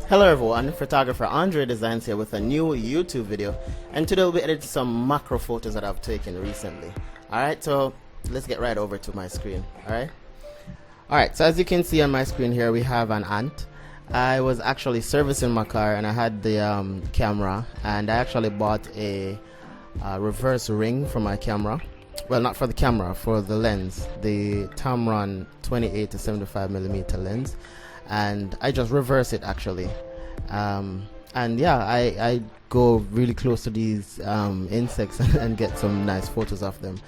Hello everyone, photographer Andredesignz here with a new YouTube video, and today we'll be editing some macro photos that I've taken recently. Alright, so let's get right over to my screen. Alright, so as you can see on my screen here, we have an ant. I was actually servicing my car and I had the camera, and I actually bought a reverse ring for my camera. Well, not for the camera, for the lens, the Tamron 28 to 75mm lens, and I just reverse it actually. And yeah, I go really close to these insects and get some nice photos of them.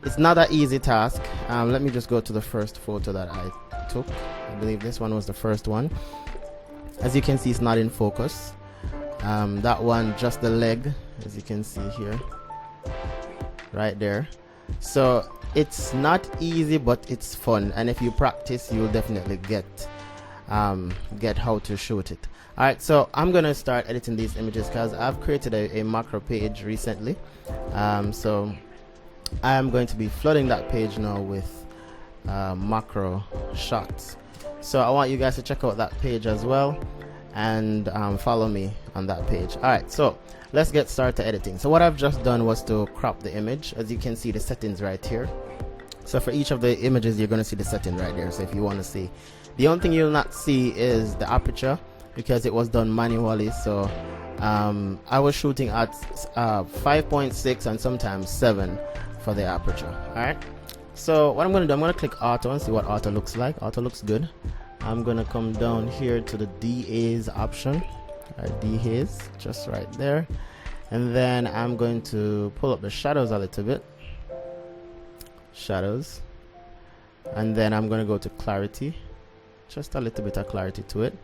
It's not an easy task. Let me just go to the first photo that I took. I believe this one was the first one. As you can see, it's not in focus. That one, just the leg, as you can see here, right there. So it's not easy, but it's fun, and if you practice, you'll definitely get how to shoot it. Alright, so I'm gonna start editing these images because I've created a macro page recently. So I'm going to be flooding that page now with macro shots. So I want you guys to check out that page as well, and follow me on that page. Alright, so let's get started editing. So what I've just done was to crop the image. As you can see, the settings right here. So for each of the images, you're going to see the setting right there. So if you want to see, the only thing you'll not see is the aperture, because it was done manually. So I was shooting at 5.6 and sometimes 7 for the aperture. Alright, so what I'm going to do, I'm going to click auto and see what auto looks like. Auto looks good. I'm going to come down here to the dehaze option. Dehaze, just right there, and then I'm going to pull up the shadows a little bit, shadows, and then I'm going to go to clarity, just a little bit of clarity to it,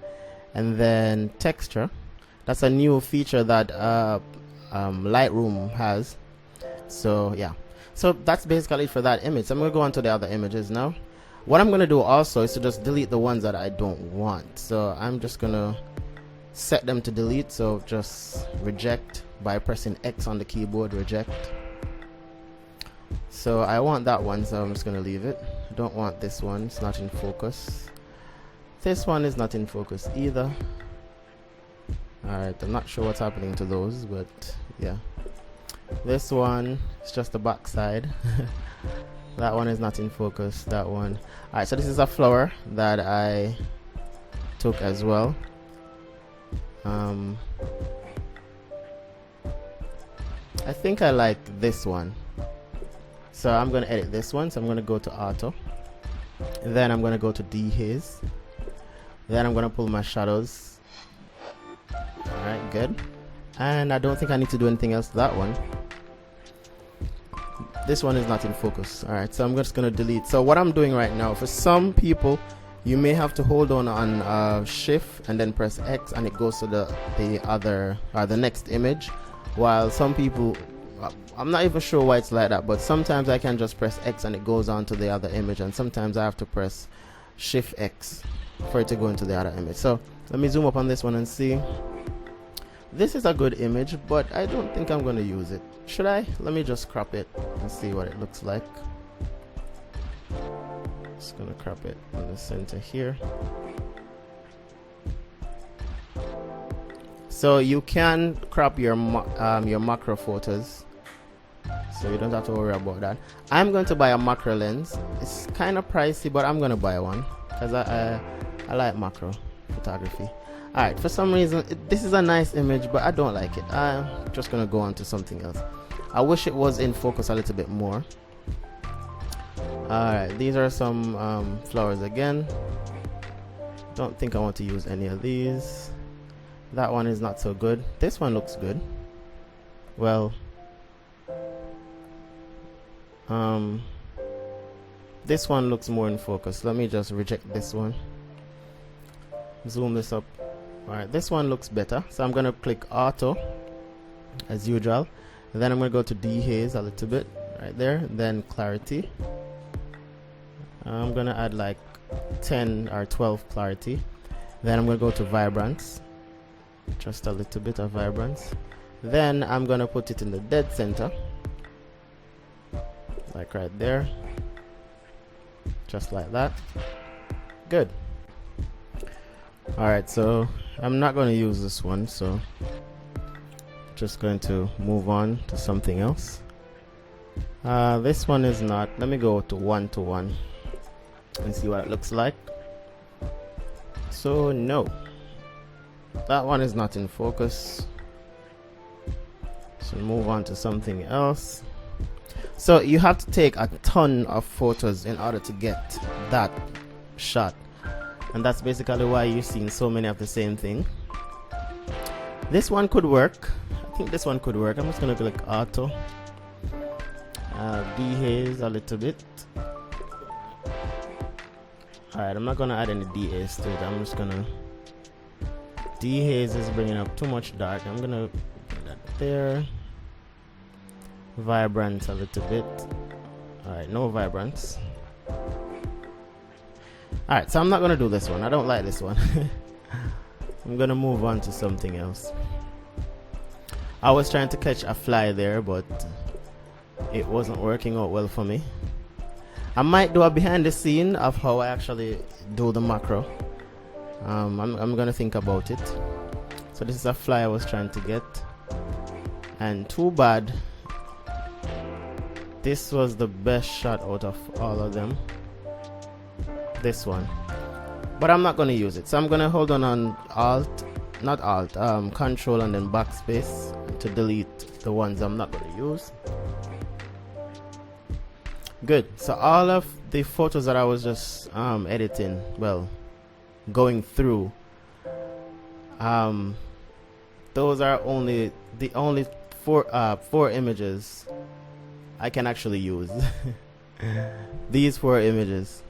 and then texture. That's a new feature that Lightroom has. So yeah, so that's basically it for that image. So I'm going to go on to the other images now. What I'm going to do also is to just delete the ones that I don't want. So I'm just going to set them to delete, so just reject by pressing X on the keyboard, reject. So I want that one, so I'm just going to leave it. I don't want this one, it's not in focus. This one is not in focus either. Alright, I'm not sure what's happening to those, but yeah. This one is just the back side. That one is not in focus, that one. Alright, so this is a flower that I took as well. I think I like this one, so I'm going to edit this one. So I'm going to go to auto, and then I'm going to go to dehaze, then I'm going to pull my shadows. Alright, good. And I don't think I need to do anything else to that one. This one is not in focus. Alright, so I'm just going to delete. So what I'm doing right now, for some people, you may have to hold on shift and then press X, and it goes to the other the next image, while some people, I'm not even sure why it's like that, but sometimes I can just press X and it goes on to the other image, and sometimes I have to press shift X for it to go into the other image. So let me zoom up on this one and see. This is a good image, but I don't think I'm going to use it. Should I? Let me just crop it and see what it looks like. Just gonna crop it in the center here. So you can crop your macro photos, so you don't have to worry about that. I'm going to buy a macro lens. It's kind of pricey, but I'm gonna buy one because I like macro photography. Alright, for some reason this is a nice image, but I don't like it. I'm just gonna go on to something else. I wish it was in focus a little bit more. Alright, these are some flowers again. Don't think I want to use any of these. That one is not so good. This one looks good. Well, this one looks more in focus. Let me just reject this one. Zoom this up. Alright, this one looks better. So I'm going to click auto as usual. And then I'm going to go to dehaze a little bit right there. Then clarity. I'm gonna add like 10 or 12 clarity. Then I'm gonna go to vibrance, just a little bit of vibrance. Then I'm gonna put it in the dead center, like right there, just like that. Good. Alright, so I'm not going to use this one, so just going to move on to something else. This one is not. Let me go to 1:1 and see what it looks like. So no, that one is not in focus, so move on to something else. So you have to take a ton of photos in order to get that shot, and that's basically why you're seeing so many of the same thing. This one could work. I think this one could work. I'm just gonna click auto, dehaze a little bit. Alright, I'm not gonna add any dehaze to it. I'm just gonna, dehaze is bringing up too much dark. I'm gonna put that there. Vibrance a little bit. Alright, no vibrance. Alright, so I'm not gonna do this one. I don't like this one. I'm gonna move on to something else. I was trying to catch a fly there, but it wasn't working out well for me. I might do a behind the scene of how I actually do the macro. I'm gonna think about it. So this is a fly I was trying to get, and too bad this was the best shot out of all of them, this one, but I'm not gonna use it. So I'm gonna hold on control and then backspace to delete the ones I'm not gonna use. Good. So all of the photos that I was just editing, well, going through, those are the only four images I can actually use. These 4 images.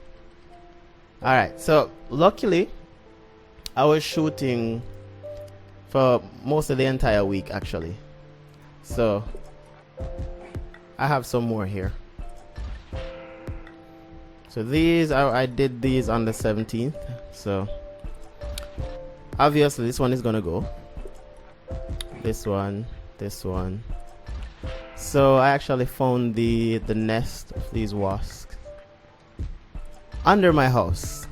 Alright, so luckily I was shooting for most of the entire week actually, so I have some more here. So these I did these on the 17th, so obviously this one is gonna go, this one. So I actually found the nest of these wasps under my house.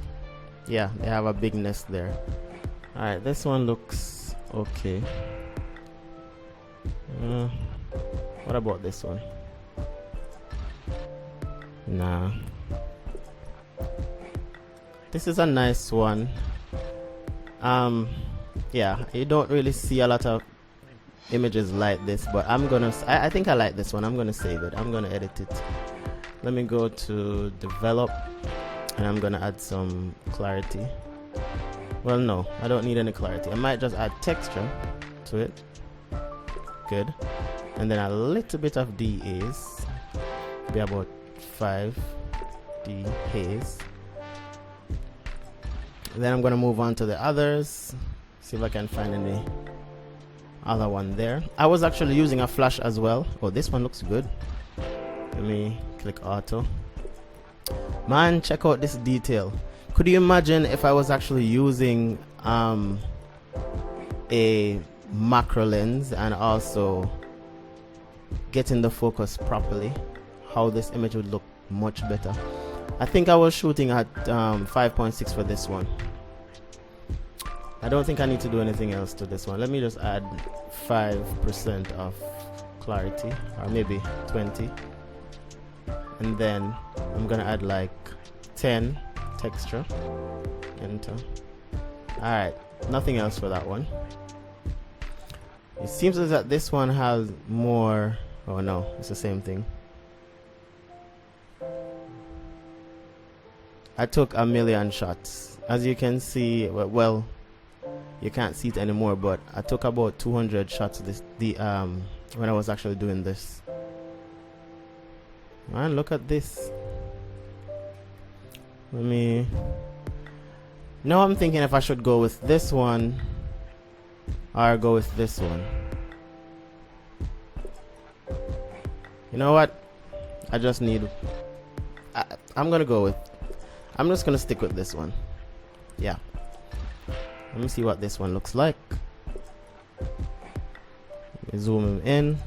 Yeah, they have a big nest there. Alright, this one looks okay. What about this one? Nah. This is a nice one. Yeah, you don't really see a lot of images like this, but I think I like this one. I'm gonna save it. I'm gonna edit it. Let me go to develop, and I'm gonna add some clarity. Well, no, I don't need any clarity. I might just add texture to it. Good. And then a little bit of dehaze, be about 5 dehaze. Then I'm gonna move on to the others, see if I can find any other one there. I was actually using a flash as well. Oh, this one looks good. Let me click auto. Man, check out this detail. Could you imagine if I was actually using a macro lens and also getting the focus properly, how this image would look much better. I think I was shooting at 5.6 for this one. I don't think I need to do anything else to this one. Let me just add 5% of clarity, or maybe 20, and then I'm gonna add like 10 texture. Enter. Alright, nothing else for that one. It seems as that this one has more. Oh no, it's the same thing. I took 1,000,000 shots. As you can see, well, you can't see it anymore, but I took about 200 shots when I was actually doing this. Man, look at this. Now I'm thinking if I should go with this one or go with this one. You know what? I just need. I'm just gonna stick with this one. Yeah. Let me see what this one looks like. Let me zoom in.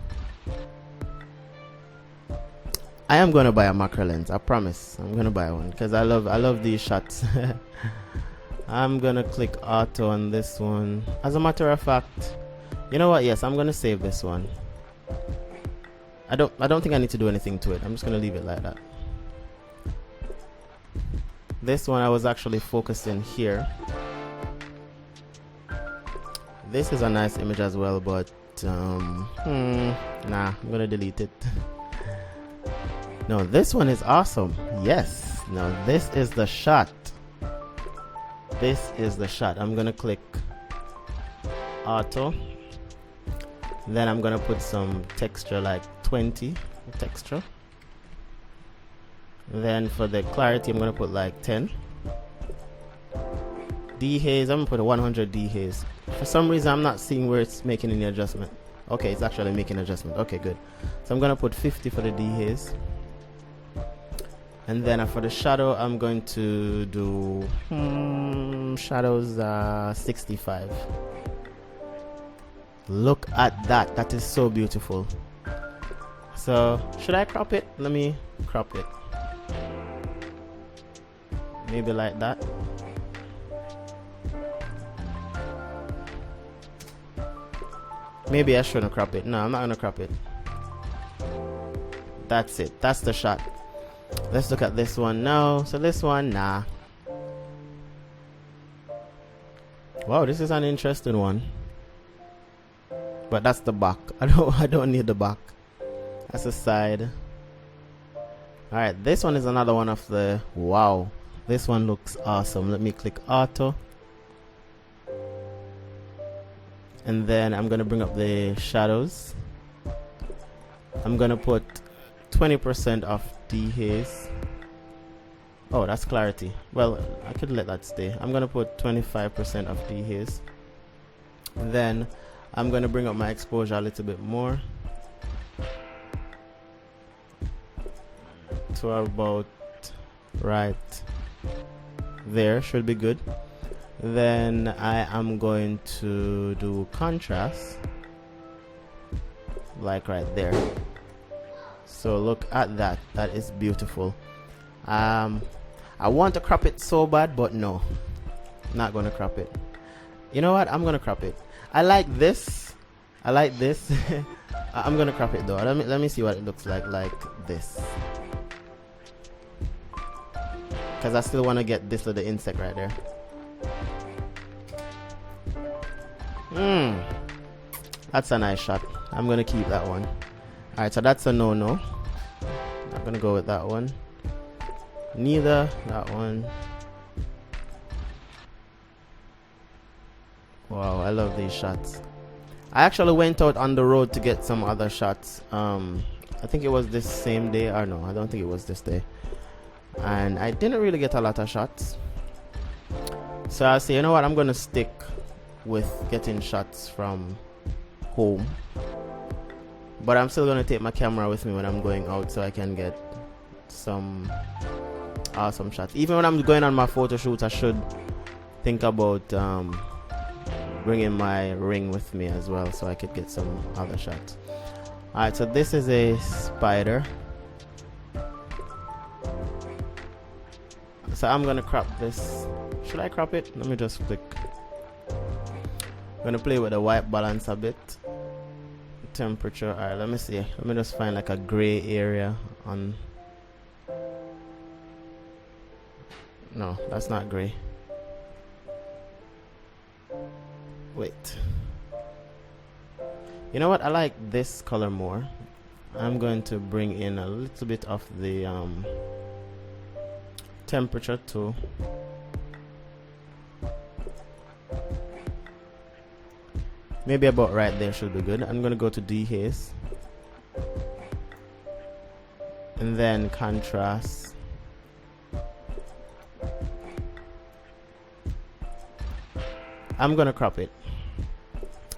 I am gonna buy a macro lens. I promise. I'm gonna buy one because I love these shots. I'm gonna click auto on this one. As a matter of fact, you know what? Yes, I'm gonna save this one. I don't think I need to do anything to it. I'm just gonna leave it like that. This one I was actually focusing here. This is a nice image as well, but nah, I'm gonna delete it. No, this one is awesome. Yes. Now this is the shot. This is the shot. I'm gonna click auto. Then I'm gonna put some texture, like 20 texture. Then for the clarity, I'm gonna put like 10. Dehaze, I'm gonna put a 100 dehaze. For some reason, I'm not seeing where it's making any adjustment. Okay, it's actually making adjustment. Okay, good. So I'm gonna put 50 for the dehaze. And then for the shadow, I'm going to do shadows 65. Look at that. That is so beautiful. So should I crop it? Let me crop it. Maybe like that. Maybe I shouldn't crop it. No, I'm not gonna crop it. That's it. That's the shot. Let's look at this one now. So this one, nah. Wow, this is an interesting one. But that's the back. I don't need the back. That's the side. Alright, this one is another one of the wow. This one looks awesome. Let me click auto. And then I'm gonna bring up the shadows. I'm gonna put 20% of dehaze. Oh, that's clarity. Well, I could let that stay. I'm gonna put 25% of dehaze. Then I'm gonna bring up my exposure a little bit more to about right there. Should be good. Then I am going to do contrast like right there. So look at that. That is beautiful. I want to crop it so bad, but no, not gonna crop it. You know what? I'm gonna crop it. I like this. I like this. I'm gonna crop it though. Let me see what it looks like this. Cause I still want to get this little insect right there. That's a nice shot. I'm gonna keep that one. Alright, so that's a no-no. Not gonna go with that one. Neither that one. Wow, I love these shots. I actually went out on the road to get some other shots. I think it was this same day, or no, I don't think it was this day. And I didn't really get a lot of shots. So I say, you know what, I'm gonna stick with getting shots from home. But I'm still gonna take my camera with me when I'm going out so I can get some awesome shots. Even when I'm going on my photo shoot, I should think about bringing my ring with me as well so I could get some other shots. Alright, so this is a spider. So I'm gonna crop this. Should I crop it? Let me just click. I'm gonna play with the white balance a bit. Temperature. Alright, let me see. Let me just find like a gray area on. No, that's not gray. Wait. You know what? I like this color more. I'm going to bring in a little bit of the temperature too. Maybe about right there should be good. I'm gonna go to dehaze and then contrast. I'm gonna crop it.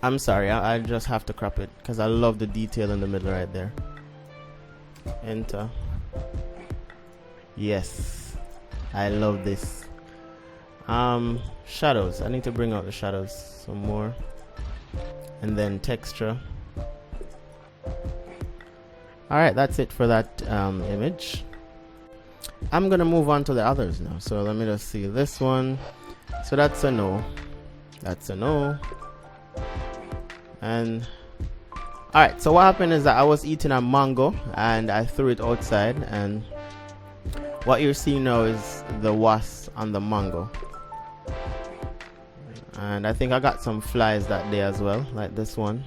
I'm sorry, I just have to crop it because I love the detail in the middle right there. Enter. Yes, I love this. Shadows. I need to bring out the shadows some more. And then texture. Alright, that's it for that image. I'm gonna move on to the others now. So let me just see this one. So that's a no. That's a no. And alright, so what happened is that I was eating a mango and I threw it outside, and what you're seeing now is the wasp on the mango. And I think I got some flies that day as well, like this one.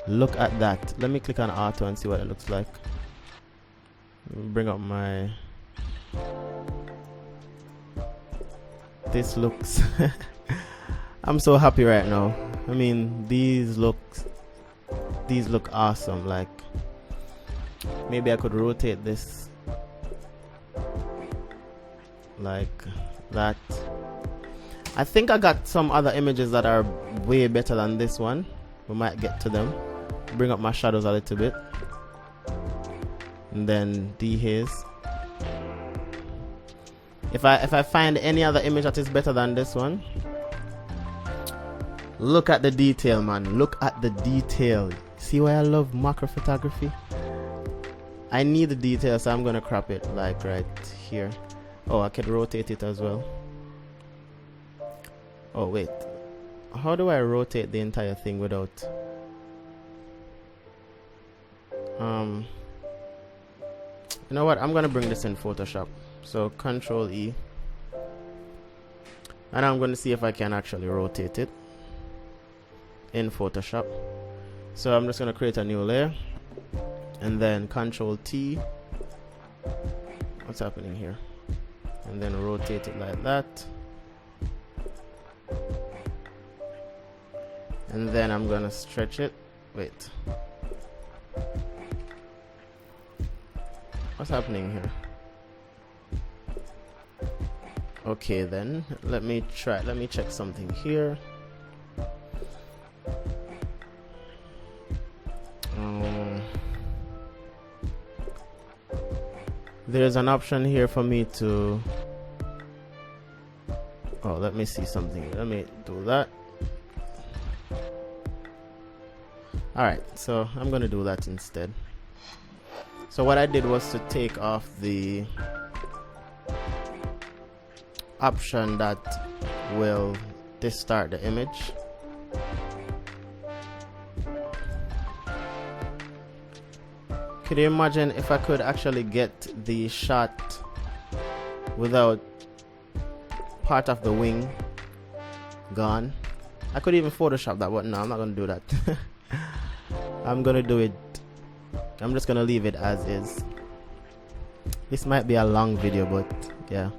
Look at that. Let me click on auto and see what it looks like. Bring up my... This looks... I'm so happy right now. I mean, these look awesome. Like, maybe I could rotate this like that. I think I got some other images that are way better than this one. We might get to them. Bring up my shadows a little bit, and then dehaze. If I find any other image that is better than this one, look at the detail, man. Look at the detail. See why I love macro photography? I need the detail, so I'm gonna crop it like right here. Oh, I could rotate it as well. Oh wait, how do I rotate the entire thing without you know what, I'm gonna bring this in Photoshop. So Control E, and I'm gonna see if I can actually rotate it in Photoshop. So I'm just gonna create a new layer and then Control T. What's happening here? And then rotate it like that. And then I'm gonna stretch it. Wait, what's happening here? Okay, then let me check something here. There's an option here for me to... Oh, let me see something. Let me do that. Alright, so I'm gonna do that instead. So what I did was to take off the option that will distort the image. Could you imagine if I could actually get the shot without part of the wing gone? I could even Photoshop that, but no, I'm not gonna do that. I'm gonna do it. I'm just gonna leave it as is. This might be a long video, but yeah.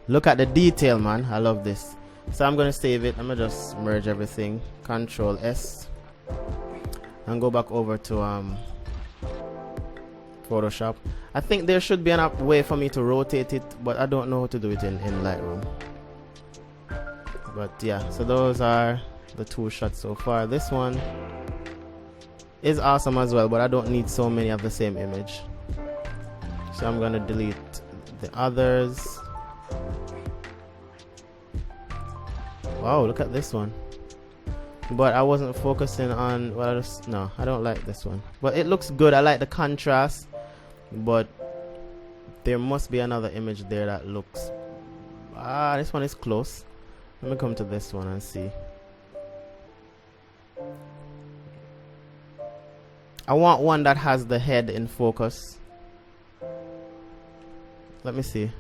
Look at the detail, man. I love this. So I'm gonna save it. I'm gonna just merge everything. Control S and go back over to Photoshop. I think there should be an way for me to rotate it, but I don't know how to do it in Lightroom. But yeah, so those are the two shots so far. This one is awesome as well, but I don't need so many of the same image. So I'm gonna delete the others. Wow, look at this one. But I wasn't focusing on what I just... No, I don't like this one. But it looks good. I like the contrast. But there must be another image there that looks... this one is close. Let me come to this one and see. I want one that has the head in focus. Let me see.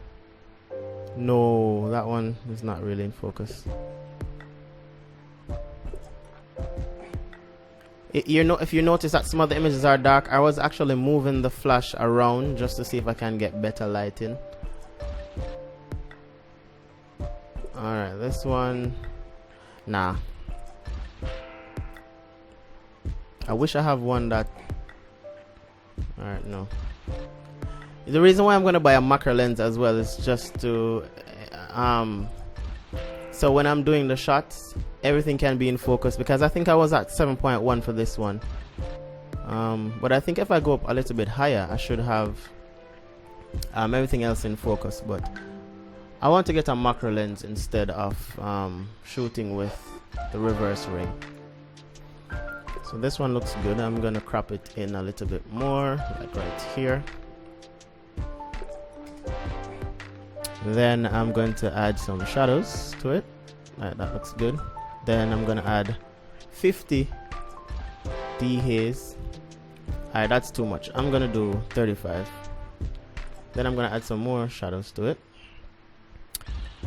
No, that one is not really in focus. If you notice that some of the images are dark, I was actually moving the flash around just to see if I can get better lighting. Alright, this one, nah. I wish I have one that... Alright, no. The reason why I'm going to buy a macro lens as well is just to... so when I'm doing the shots, everything can be in focus, because I think I was at 7.1 for this one. But I think if I go up a little bit higher, I should have everything else in focus. But I want to get a macro lens instead of shooting with the reverse ring. So this one looks good. I'm gonna crop it in a little bit more, like right here. Then I'm going to add some shadows to it. Alright, that looks good. Then I'm gonna add 50 dehaze. Alright, that's too much. I'm gonna do 35. Then I'm gonna add some more shadows to it.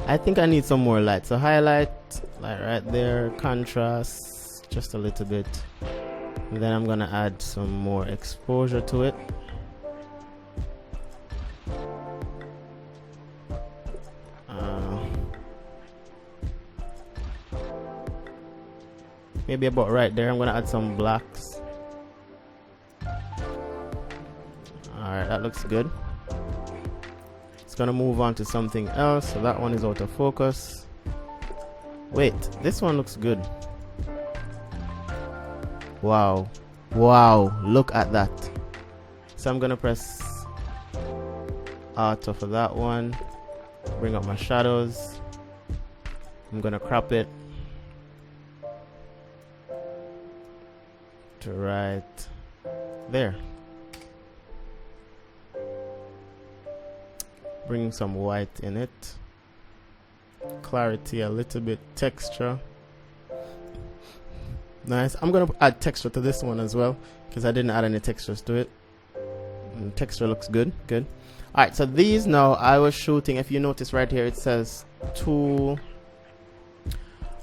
I think I need some more light. So highlight, like right there, contrast just a little bit. And then I'm gonna add some more exposure to it. Maybe about right there. I'm gonna add some blacks. Alright, that looks good. It's gonna move on to something else. So that one is out of focus. Wait, this one looks good. Wow. Wow, look at that. So I'm gonna press Auto for that one. Bring up my shadows. I'm gonna crop it to right there. Bring some white in it. Clarity a little bit. Texture. Nice. I'm gonna add texture to this one as well because I didn't add any textures to it. And texture looks good. Good. Alright, so these now I was shooting. If you notice right here, it says 2.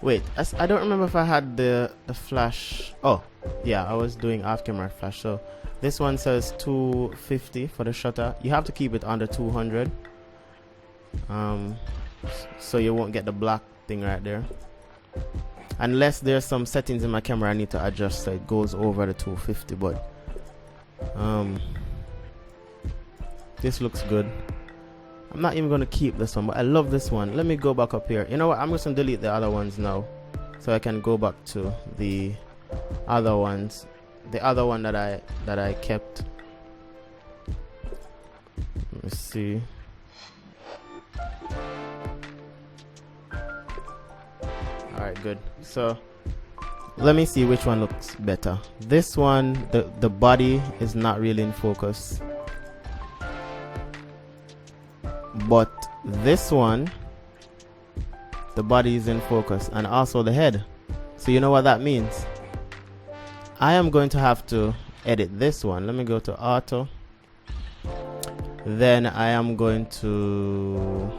Wait, I don't remember if I had the flash. Oh, yeah, I was doing off camera flash. So this one says 250 for the shutter. You have to keep it under 200. So you won't get the black thing right there. Unless there's some settings in my camera I need to adjust so it goes over the 250. But this looks good. I'm not even going to keep this one, but I love this one. Let me go back up here. You know what? I'm just going to delete the other ones now so I can go back to the other ones. The other one that I kept. Let me see. Alright, good. So let me see which one looks better. This one, the body is not really in focus. But this one, the body is in focus, and also the head. So you know what that means? I am going to have to edit this one. Let me go to auto. Then I am going to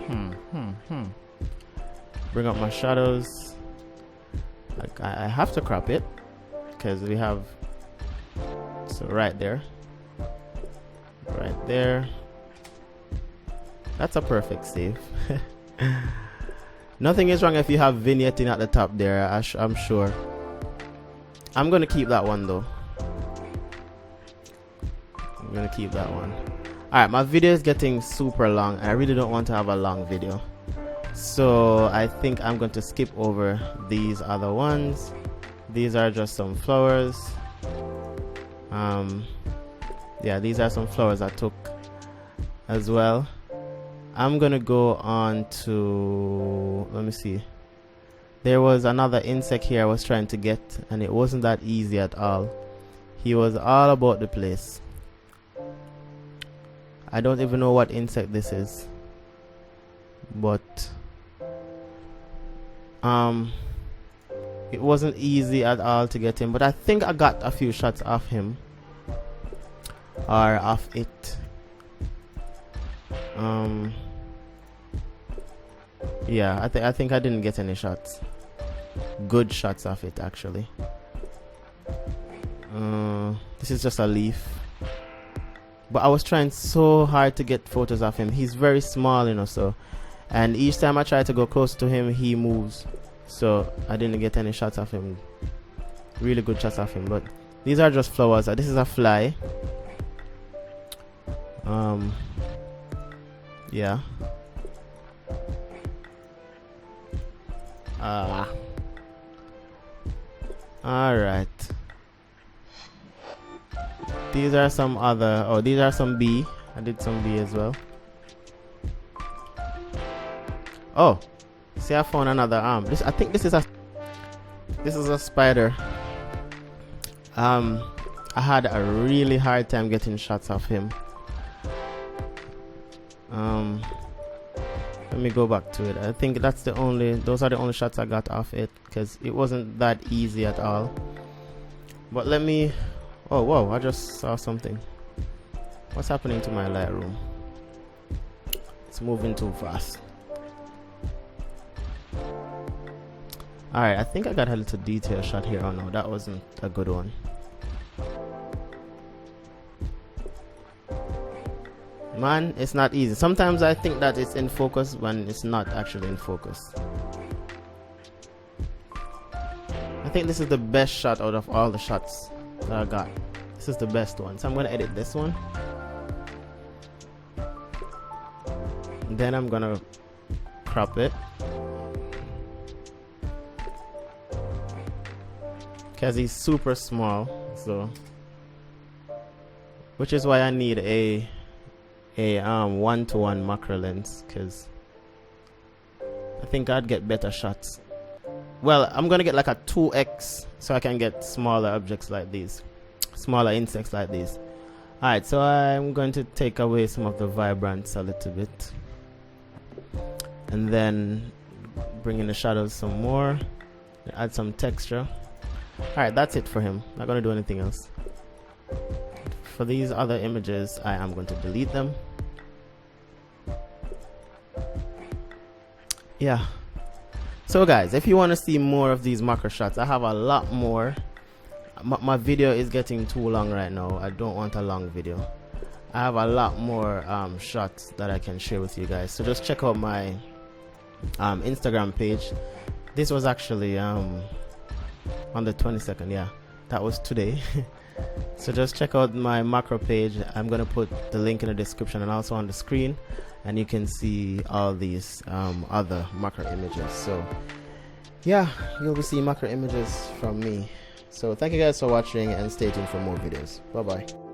bring up my shadows. Like I have to crop it because we have, so right there, right there. That's a perfect save. Nothing is wrong if you have vignetting at the top there. I'm sure. I'm gonna keep that one though. I'm gonna keep that one. Alright, my video is getting super long and I really don't want to have a long video. So I think I'm going to skip over these other ones. These are just some flowers. Yeah, these are some flowers I took as well. I'm gonna go on to, let me see. There was another insect here I was trying to get and it wasn't that easy at all. He was all about the place. I don't even know what insect this is, but it wasn't easy at all to get him, but I think I got a few shots of him or of it. Yeah, I think I didn't get any shots, good shots of it actually. This is just a leaf, but I was trying so hard to get photos of him. He's very small, you know, so, and each time I try to go close to him he moves, so I didn't get any shots of him, really good shots of him. But these are just flowers. This is a fly. Yeah. Alright. These are some other, oh, these are some bee. I did some bee as well. Oh, see, I found another arm. I think this is a spider. I had a really hard time getting shots of him. let me go back to it. I think those are the only shots I got off it, because it wasn't that easy at all. But let me, oh whoa, I just saw something. What's happening to my Lightroom? It's moving too fast. Alright, I think I got a little detail shot here. Oh no, that wasn't a good one. Man, it's not easy. Sometimes I think that it's in focus when it's not actually in focus. I think this is the best shot out of all the shots that I got. This is the best one. So I'm going to edit this one. Then I'm going to crop it. Because he's super small. So, which is why I need a 1:1 macro lens, because I think I'd get better shots. Well, I'm gonna get like a 2x so I can get smaller objects like these, smaller insects like these. Alright, so I'm going to take away some of the vibrance a little bit, and then bring in the shadows some more, add some texture. Alright, that's it for him. Not gonna do anything else. For these other images, I am going to delete them. Yeah. So guys, if you want to see more of these macro shots, I have a lot more. My video is getting too long right now. I don't want a long video. I have a lot more shots that I can share with you guys. So just check out my Instagram page. This was actually on the 22nd. Yeah, that was today. So just check out my macro page. I'm gonna put the link in the description and also on the screen, and you can see all these other macro images. So yeah, you'll be seeing macro images from me. So thank you guys for watching, and stay tuned for more videos. Bye bye.